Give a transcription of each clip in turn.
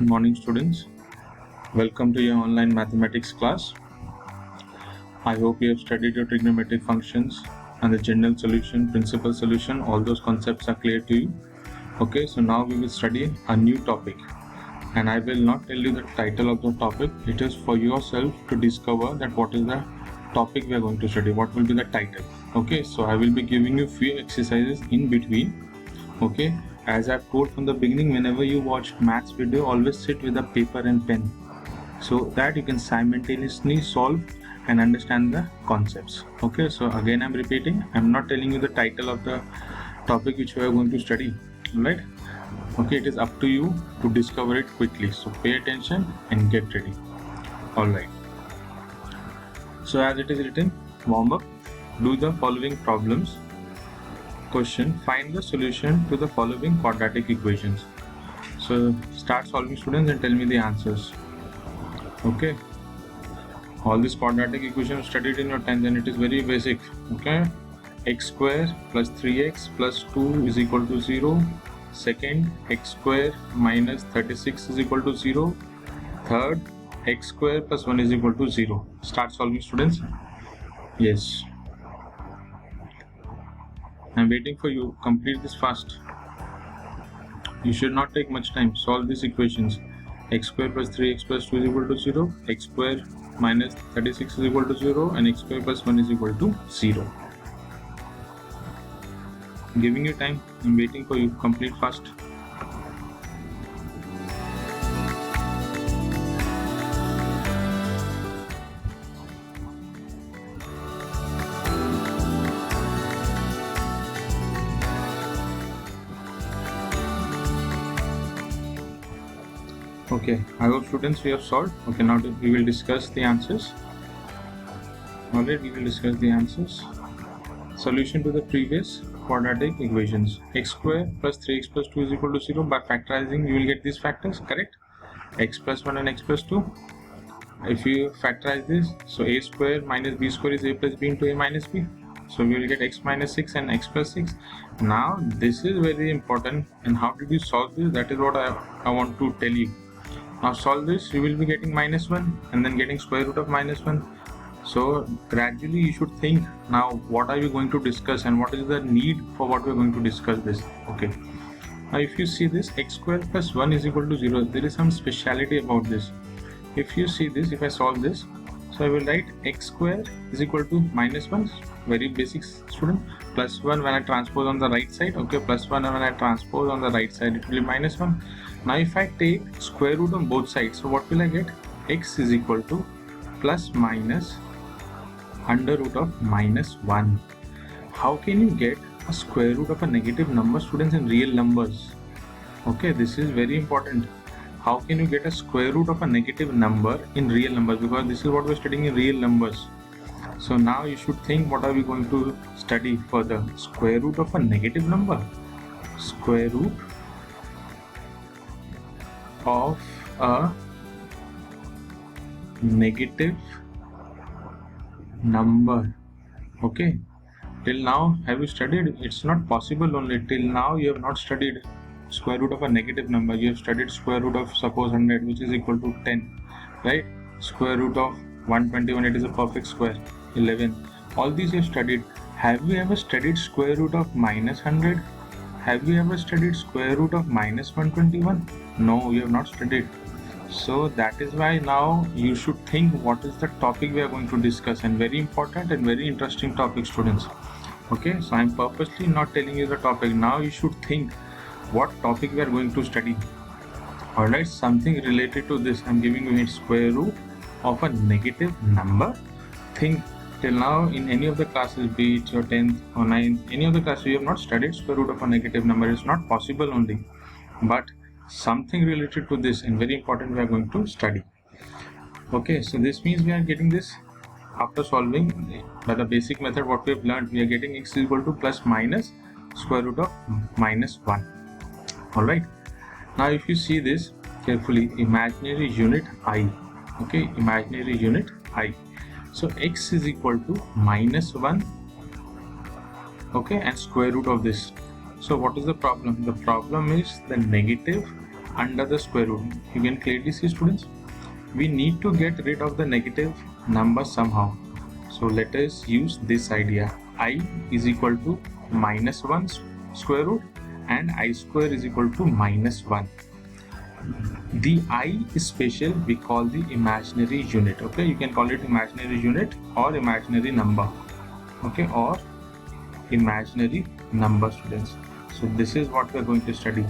Good morning, students. Welcome to your online mathematics class. I hope you have studied your trigonometric functions and the general solution, principal solution. All those concepts are clear to you. Okay, so now we will study a new topic, and I will not tell you the title of the topic. It is for yourself to discover that what is the topic we are going to study, what will be the title. Okay, so I will be giving you few exercises in between. Okay, as I've told from the beginning, whenever you watch maths video, always sit with a paper and pen so that you can simultaneously solve and understand the concepts. Okay, so again I'm repeating, I'm not telling you the title of the topic which we are going to study, right? Okay, it is up to you to discover it quickly, so pay attention and get ready. All right, so as it is written, warm up, do the following problems. Question, find the solution to the following quadratic equations. So start solving, students, and tell me the answers. Okay, all these quadratic equations studied in your 10th, and it is very basic. Okay, x square plus 3x plus 2 is equal to 0. Second, x square minus 36 is equal to 0. Third, x square plus 1 is equal to 0. Start solving, students. Yes, I'm waiting for you. Complete this fast. You should not take much time. Solve these equations. X square plus 3x plus 2 is equal to 0. X square minus 36 is equal to 0. And x square plus 1 is equal to 0. I'm giving you time. I'm waiting for you. Complete fast. Okay, I hope students we have solved. Okay, now we will discuss the answers. Alright, we will discuss the answers. Solution to the previous quadratic equations. X square plus 3x plus 2 is equal to 0. By factorizing, you will get these factors, correct? X plus 1 and x plus 2. If you factorize this, so a square minus b square is a plus b into a minus b. So we will get x minus 6 and x plus 6. Now, this is very important. And how did you solve this? That is what I want to tell you. Now solve this, you will be getting minus 1 and then getting square root of minus 1. So gradually you should think, now what are you going to discuss and what is the need for what we are going to discuss this. Okay, now if you see this, x square plus 1 is equal to 0, there is some speciality about this. If you see this, if I solve this, so I will write x square is equal to minus 1, very basic, student, plus 1 when I transpose on the right side. Okay, plus 1 when I transpose on the right side, it will be minus 1. Now if I take square root on both sides, so what will I get? X is equal to plus minus under root of minus 1. How can you get a square root of a negative number, students, in real numbers? Okay, this is very important. How can you get a square root of a negative number in real numbers? Because this is what we're studying in real numbers. So now you should think, what are we going to study further? Square root of a negative number. Square root of a negative number. Okay, till now have you studied? It's not possible only. Till now you have not studied square root of a negative number. You have studied square root of suppose 100, which is equal to 10, right? Square root of 121, it is a perfect square, 11. All these you have studied. Have you ever studied square root of minus 100? Have you ever studied square root of minus 121? No, you have not studied. So that is why now you should think what is the topic we are going to discuss, and very important and very interesting topic, students. Okay, so I am purposely not telling you the topic. Now you should think what topic we are going to study. Alright, something related to this. I am giving you a square root of a negative number. Think, till now in any of the classes, be it your 10th or 9th, any of the classes, you have not studied square root of a negative number. It's not possible only, but something related to this and very important we are going to study. Okay, so this means we are getting this after solving by the basic method. What we have learned, we are getting x is equal to plus minus square root of minus 1. Alright, now if you see this carefully, imaginary unit I. Okay, imaginary unit I. So x is equal to minus 1, okay, and square root of this. So what is the problem? The problem is the negative under the square root. You can clearly see, students, we need to get rid of the negative number somehow. So let us use this idea. I is equal to minus 1 square root and I square is equal to minus 1. The I is special, we call the imaginary unit. Okay, you can call it imaginary unit or imaginary number. Okay, or imaginary number, students. So this is what we are going to study.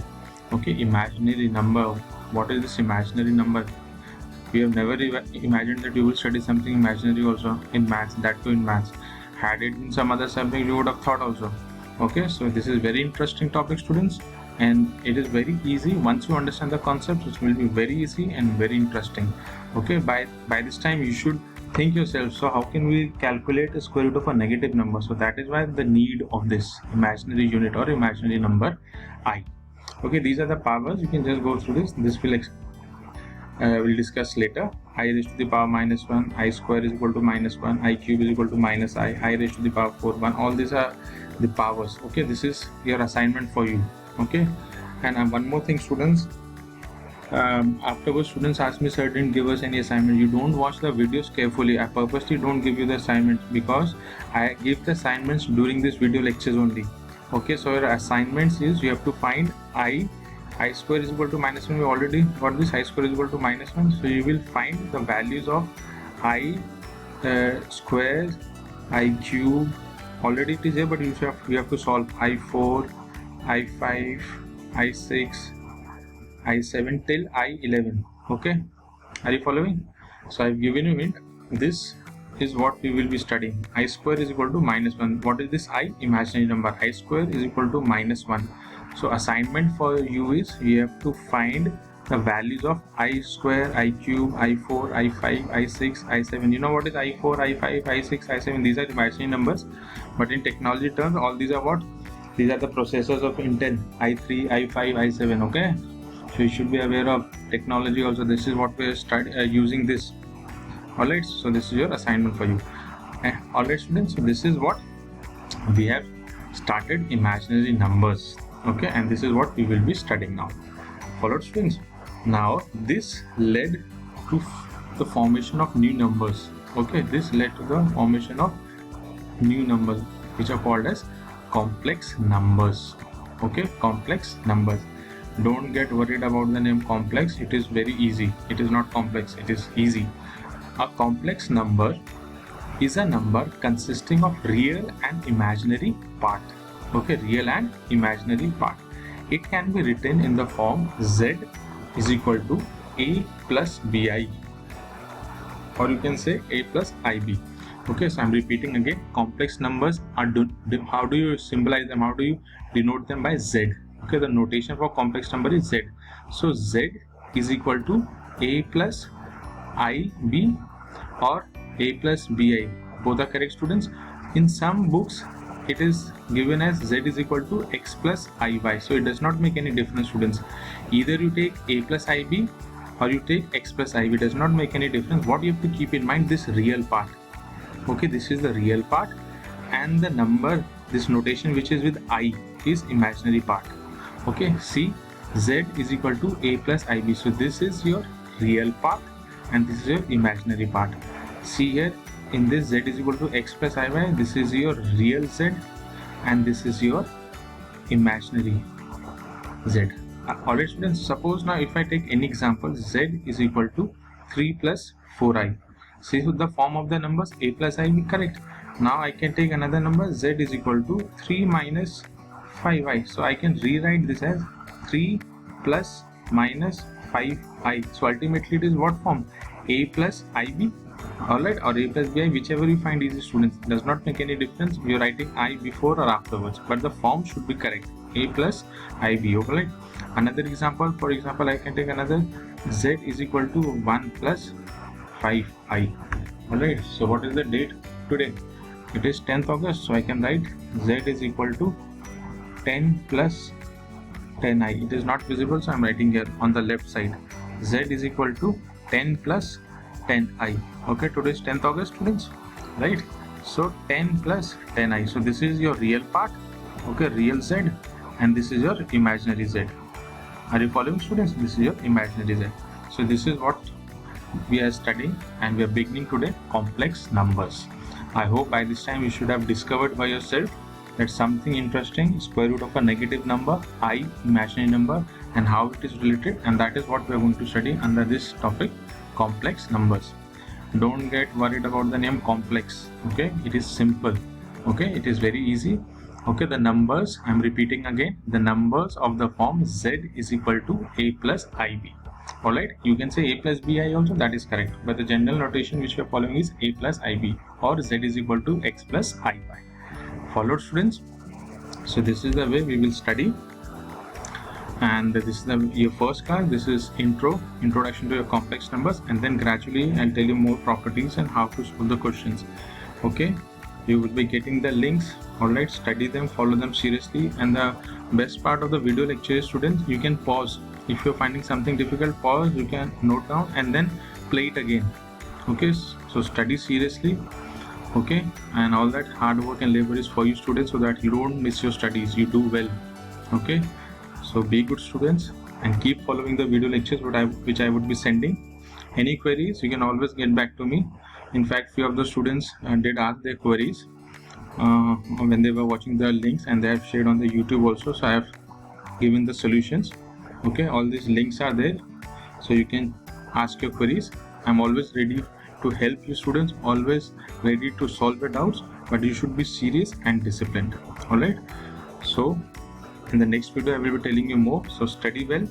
Okay, imaginary number. What is this imaginary number? We have never imagined that you will study something imaginary also in maths, that too in maths. Had it been some other subject, you would have thought also. Okay, so this is very interesting topic, students, and it is very easy. Once you understand the concept, it will be very easy and very interesting. Okay, by this time you should think yourself, so how can we calculate a square root of a negative number? So that is why the need of this imaginary unit or imaginary number I. Okay, these are the powers. You can just go through this. This will we'll discuss later. I raised to the power minus 1, I square is equal to minus 1, I cube is equal to minus I raised to the power 4, 1. All these are the powers. Okay, this is your assignment for you. Okay, and one more thing, students. Afterwards, students ask me, sir, didn't give us any assignment. You don't watch the videos carefully. I purposely don't give you the assignments because I give the assignments during this video lectures only. Okay, so your assignments is you have to find I square is equal to minus 1. We already got this. I square is equal to minus 1. So you will find the values of I square, I cube. Already it is there, but you have to solve I4, I5, I6, I7 till I11. Okay, are you following? So I've given you hint. This is what we will be studying. I square is equal to minus 1. What is this I? Imaginary number. I square is equal to minus 1. So assignment for you is you have to find the values of I square, I cube, I4, I5, I6, I7. You know what is I4, I5, I6, I7? These are imaginary numbers, but in technology terms, all these are what? These are the processors of Intel. I3, I5, I7. Okay, so you should be aware of technology also. This is what we are using this. Alright, so this is your assignment for you. Alright, students, so this is what we have started, imaginary numbers. Okay, and this is what we will be studying now. Followed, students. Now this led to the formation of new numbers. Okay, this led to the formation of new numbers, which are called as complex numbers. Okay, complex numbers. Don't get worried about the name complex. It is very easy. It is not complex, it is easy. A complex number is a number consisting of real and imaginary part. Okay, real and imaginary part. It can be written in the form Z is equal to A plus BI, or you can say A plus IB. Okay, so I'm repeating again. Complex numbers are how do you symbolize them? How do you denote them? By Z. Okay, the notation for complex number is Z. So Z is equal to A plus IB or A plus BI. Both are correct, students. In some books it is given as Z is equal to X plus IY. So it does not make any difference, students. Either you take A plus IB or you take X plus IB. It does not make any difference. What you have to keep in mind, this real part. Okay, this is the real part, and the number, this notation which is with I, is imaginary part. Okay, see, Z is equal to A plus IB. So this is your real part and this is your imaginary part. See here, in this Z is equal to X plus IY, this is your real Z and this is your imaginary Z. Alright, students, suppose now if I take any example, Z is equal to 3 plus 4i. See, so the form of the numbers A plus IB, correct. Now I can take another number, Z is equal to 3 minus 5i. So I can rewrite this as 3 plus minus 5i. So ultimately it is what form? A plus IB. Alright, or A plus BI, whichever you find easy, students. Does not make any difference. You're writing I before or afterwards, but the form should be correct. A plus IB. Okay. Another example, for example, I can take another Z is equal to 1 plus 5i. Alright, so what is the date today? It is 10th August, so I can write Z is equal to 10 plus 10i. It is not visible, so I am writing here on the left side. Z is equal to 10 plus 10i. Okay, today is 10th August, students, right? So 10 plus 10i. So this is your real part, okay, real Z, and this is your imaginary Z. Are you following, students? This is your imaginary z. So this is what we are studying, and we are beginning today complex numbers. I hope by this time you should have discovered by yourself that something interesting, square root of a negative number, I, imaginary number, and how it is related, and that is what we are going to study under this topic, complex numbers. Don't get worried about the name complex. Okay, it is simple. Okay, it is very easy. Okay, the numbers, I'm repeating again, the numbers of the form z is equal to a plus ib. Alright, you can say a plus bi also, that is correct, but the general notation which we are following is a plus ib, or z is equal to x plus iy. Followed, students? So this is the way we will study, and this is your first class. This is introduction to your complex numbers, and then gradually I'll tell you more properties and how to solve the questions. Okay, you will be getting the links. Alright, study them, follow them seriously, and the best part of the video lecture is, students, you can pause. If you're finding something difficult, pause, you can note down and then play it again. Okay, so study seriously. Okay, and all that hard work and labor is for you, students, so that you don't miss your studies, you do well. Okay, so be good students and keep following the video lectures which I would be sending. Any queries, you can always get back to me. In fact, few of the students did ask their queries when they were watching the links, and they have shared on the YouTube also, so I have given the solutions. Okay, all these links are there, so you can ask your queries. I'm always ready to help you, students, always ready to solve your doubts, but you should be serious and disciplined. Alright, so in the next video I will be telling you more, so study well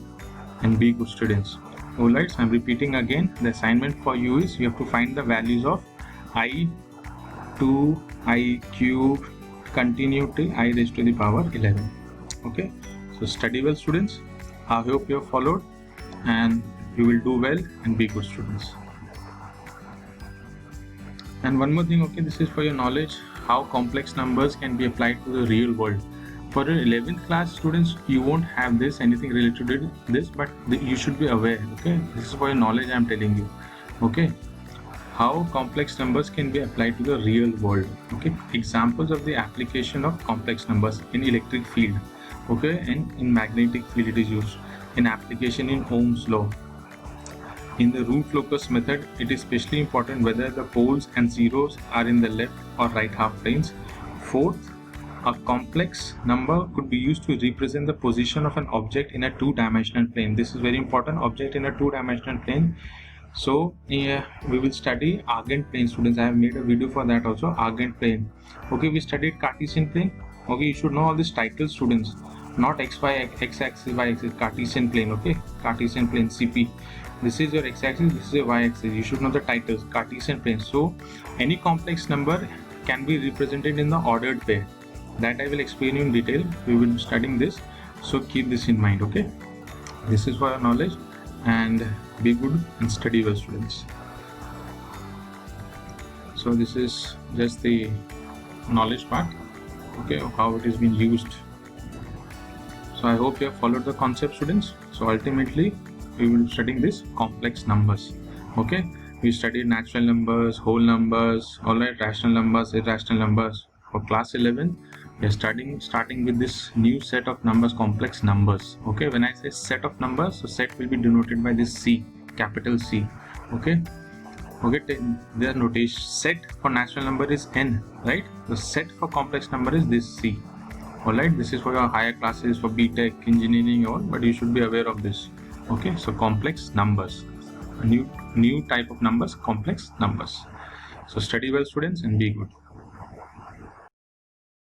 and be good students. Alright, so I'm repeating again, the assignment for you is you have to find the values of I, 2, I cube, continue till I raised to the power 11. Okay, so study well, students. I hope you have followed, and you will do well and be good students. And one more thing, okay, this is for your knowledge, how complex numbers can be applied to the real world. For your 11th class students, you won't have anything related to this, but you should be aware. Okay, this is for your knowledge I am telling you. Okay, how complex numbers can be applied to the real world. Okay, examples of the application of complex numbers in electric field. Okay, and in magnetic field it is used. In application in Ohm's law. In the root locus method, it is especially important whether the poles and zeros are in the left or right half planes. Fourth, a complex number could be used to represent the position of an object in a two-dimensional plane. This is very important, object in a two-dimensional plane. So we will study Argand plane, students. I have made a video for that also, Argand plane. Okay, we studied Cartesian plane. Okay, you should know all these titles, students. Not xy, x-axis, y-axis, Cartesian plane. Okay, Cartesian plane, CP. This is your x-axis, this is your y-axis. You should know the titles, Cartesian plane. So any complex number can be represented in the ordered pair. That I will explain you in detail. We will be studying this, so keep this in mind. Okay, this is for your knowledge, and be good and study well, students. So this is just the knowledge part, okay, of how it is being used. So I hope you have followed the concept, students. So ultimately we will be studying this complex numbers. Okay, we studied natural numbers, whole numbers, alright, rational numbers, irrational numbers. For class 11, we are starting with this new set of numbers, complex numbers. Okay, when I say set of numbers, so set will be denoted by this C, capital C. Okay, their notation set for natural number is n, right? The set for complex number is this C. Alright, this is for your higher classes, for BTech, engineering, all, but you should be aware of this. Okay, so complex numbers, a new type of numbers, complex numbers. So study well, students, and be good.